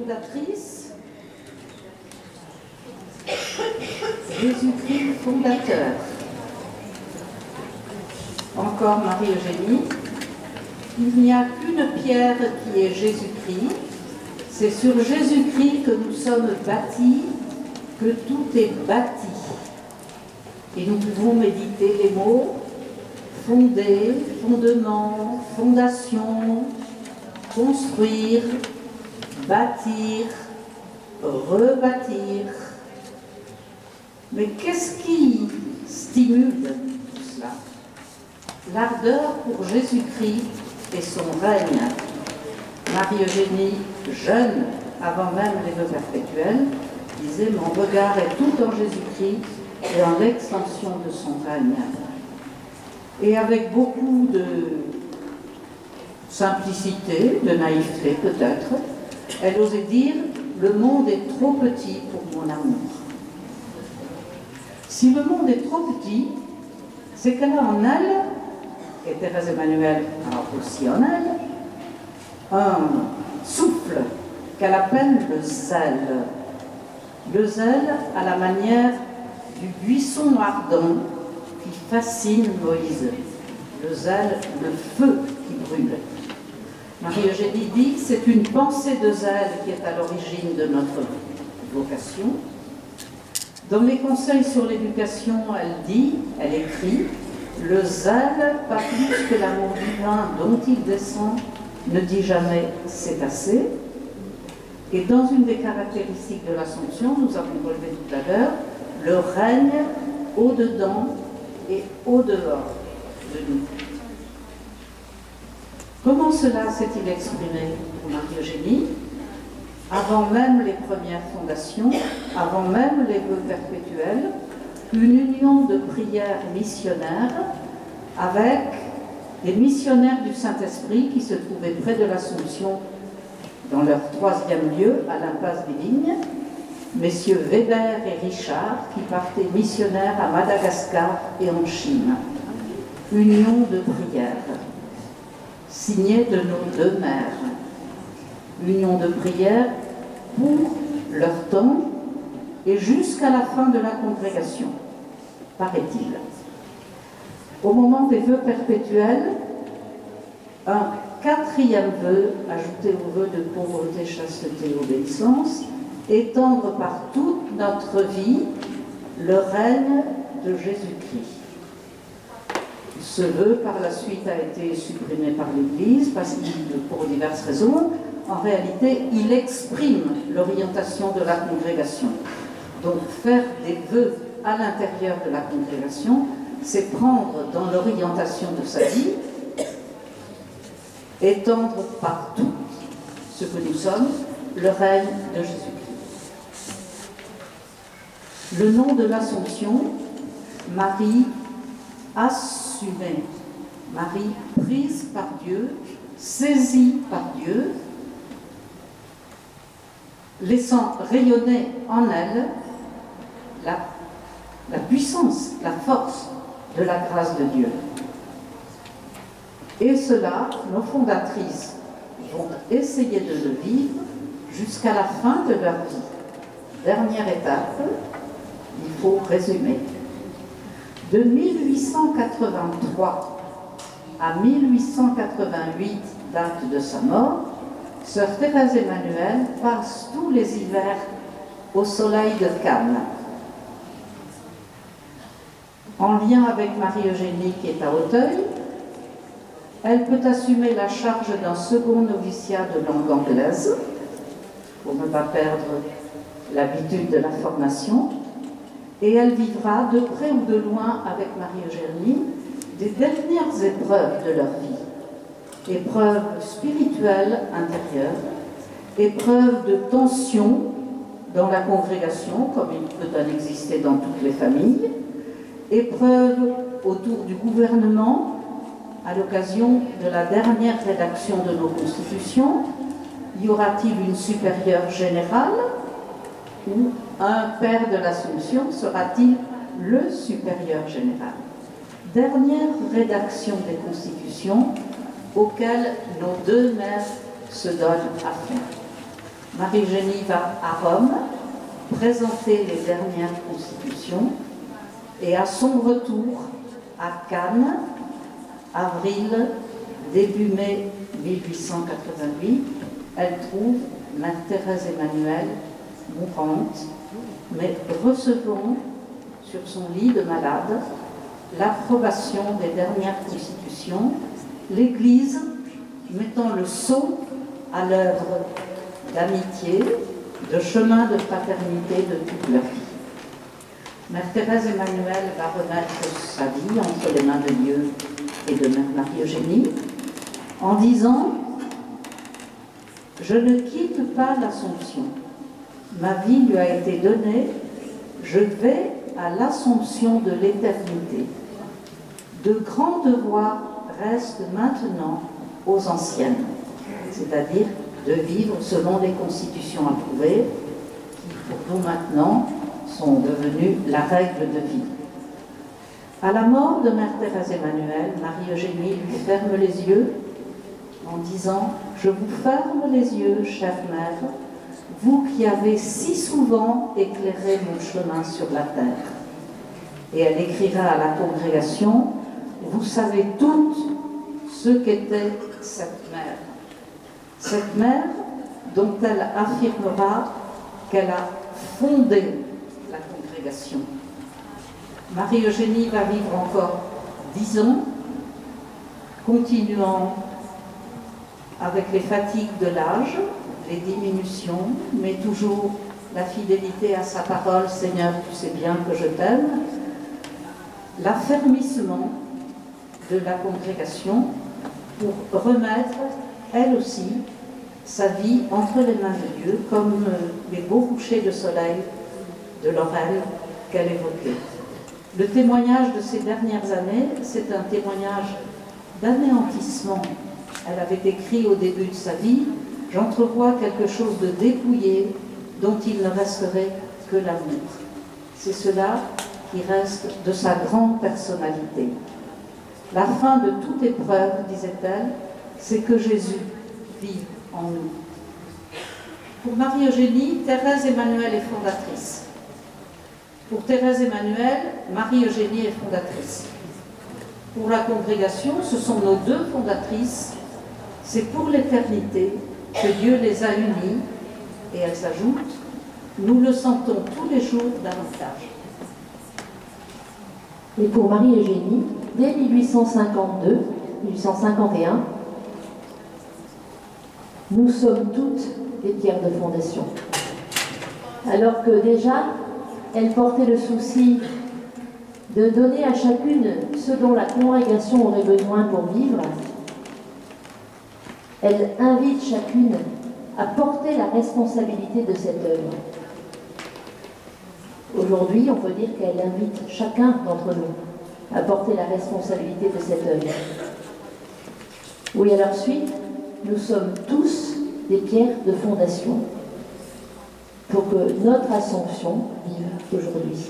fondatrice, Jésus-Christ fondateur. Encore Marie-Eugénie. Il n'y a qu'une pierre qui est Jésus-Christ. C'est sur Jésus-Christ que nous sommes bâtis, que tout est bâti. Et nous pouvons méditer les mots fonder, fondement, fondation, construire, bâtir, rebâtir. Mais qu'est-ce qui stimule tout cela? L'ardeur pour Jésus-Christ et son règne. Marie-Eugénie, jeune, avant même les vœux perpétuels, disait « Mon regard est tout en Jésus-Christ et en l'extension de son règne ». Et avec beaucoup de simplicité, de naïveté peut-être, elle osait dire « Le monde est trop petit pour mon amour ». Si le monde est trop petit, c'est qu'elle a en elle, et Thérèse Emmanuel a aussi en elle, un souffle qu'elle appelle le zèle. Le zèle à la manière du buisson ardent qui fascine Moïse. Le zèle, le feu qui brûle. Marie-Eugénie dit, c'est une pensée de zèle qui est à l'origine de notre vocation. Dans les conseils sur l'éducation, elle écrit, le zèle, pas plus que l'amour divin dont il descend, ne dit jamais c'est assez. Et dans une des caractéristiques de l'Assomption, nous avons relevé tout à l'heure, le règne au-dedans et au-dehors de nous. Comment cela s'est-il exprimé pour Marie-Eugénie? Avant même les premières fondations, avant même les vœux perpétuels, une union de prières missionnaires avec des missionnaires du Saint-Esprit qui se trouvaient près de l'Assomption dans leur 3e lieu, à l'impasse des Vignes, messieurs Weber et Richard, qui partaient missionnaires à Madagascar et en Chine. Union de prière, signée de nos 2 mères. Union de prière pour leur temps et jusqu'à la fin de la congrégation, paraît-il. Au moment des vœux perpétuels, un 4e vœu, ajouté au vœu de pauvreté, chasteté, obéissance, étendre par toute notre vie le règne de Jésus-Christ. Ce vœu, par la suite, a été supprimé par l'Église, parce que, pour diverses raisons, en réalité, il exprime l'orientation de la congrégation. Donc, faire des vœux à l'intérieur de la congrégation, c'est prendre dans l'orientation de sa vie, étendre partout ce que nous sommes, le règne de Jésus-Christ. Le nom de l'Assomption, Marie assumée, Marie prise par Dieu, saisie par Dieu, laissant rayonner en elle la puissance, la force de la grâce de Dieu. Et cela, nos fondatrices vont essayer de le vivre jusqu'à la fin de leur vie. Dernière étape, il faut résumer. De 1883 à 1888, date de sa mort, Sœur Thérèse Emmanuel passe tous les hivers au soleil de Cannes. En lien avec Marie-Eugénie qui est à Auteuil, elle peut assumer la charge d'un second noviciat de langue anglaise, pour ne pas perdre l'habitude de la formation, et elle vivra de près ou de loin avec Marie-Eugénie des dernières épreuves de leur vie. Épreuves spirituelles intérieures, épreuves de tension dans la congrégation, comme il peut en exister dans toutes les familles, épreuves autour du gouvernement, à l'occasion de la dernière rédaction de nos constitutions. Y aura-t-il une supérieure générale ou un père de l'Assomption sera-t-il le supérieur général? Dernière rédaction des constitutions auxquelles nos 2 mères se donnent à fond. Marie-Eugénie va à Rome présenter les dernières constitutions et à son retour à Cannes, avril, début mai 1888, elle trouve Mère Thérèse Emmanuel mourante, mais recevant sur son lit de malade l'approbation des dernières constitutions, l'Église mettant le sceau à l'œuvre d'amitié, de chemin de fraternité de toute leur vie. Mère Thérèse Emmanuel va remettre sa vie entre les mains de Dieu et de Mère Marie-Eugénie en disant « Je ne quitte pas l'Assomption. Ma vie lui a été donnée, je vais à l'Assomption de l'éternité. De grands devoirs restent maintenant aux anciennes, c'est-à-dire de vivre selon les constitutions approuvées, qui pour nous maintenant sont devenues la règle de vie. » À la mort de Mère Thérèse Emmanuel, Marie-Eugénie lui ferme les yeux en disant « Je vous ferme les yeux, chère mère, vous qui avez si souvent éclairé mon chemin sur la terre. » Et elle écrira à la congrégation « Vous savez toutes ce qu'était cette mère. Cette mère dont elle affirmera qu'elle a fondé la congrégation. » Marie-Eugénie va vivre encore 10 ans, continuant avec les fatigues de l'âge, les diminutions, mais toujours la fidélité à sa parole, « Seigneur, tu sais bien que je t'aime », l'affermissement de la congrégation pour remettre, elle aussi, sa vie entre les mains de Dieu, comme les beaux couchers de soleil de Lorraine qu'elle évoquait. Le témoignage de ces dernières années, c'est un témoignage d'anéantissement. Elle avait écrit au début de sa vie « J'entrevois quelque chose de dépouillé dont il ne resterait que l'amour ». C'est cela qui reste de sa grande personnalité. La fin de toute épreuve, disait-elle, c'est que Jésus vive en nous. Pour Marie-Eugénie, Thérèse Emmanuel est fondatrice. Pour Thérèse Emmanuel, Marie-Eugénie est fondatrice. Pour la congrégation, ce sont nos deux fondatrices. C'est pour l'éternité que Dieu les a unies. Et elle s'ajoute, nous le sentons tous les jours davantage. Et pour Marie-Eugénie, dès 1852, 1851, nous sommes toutes des pierres de fondation. Alors que déjà, elle portait le souci de donner à chacune ce dont la congrégation aurait besoin pour vivre, elle invite chacune à porter la responsabilité de cette œuvre. Aujourd'hui, on peut dire qu'elle invite chacun d'entre nous à porter la responsabilité de cette œuvre. Oui, à leur suite, nous sommes tous des pierres de fondation pour que notre Assomption vive aujourd'hui.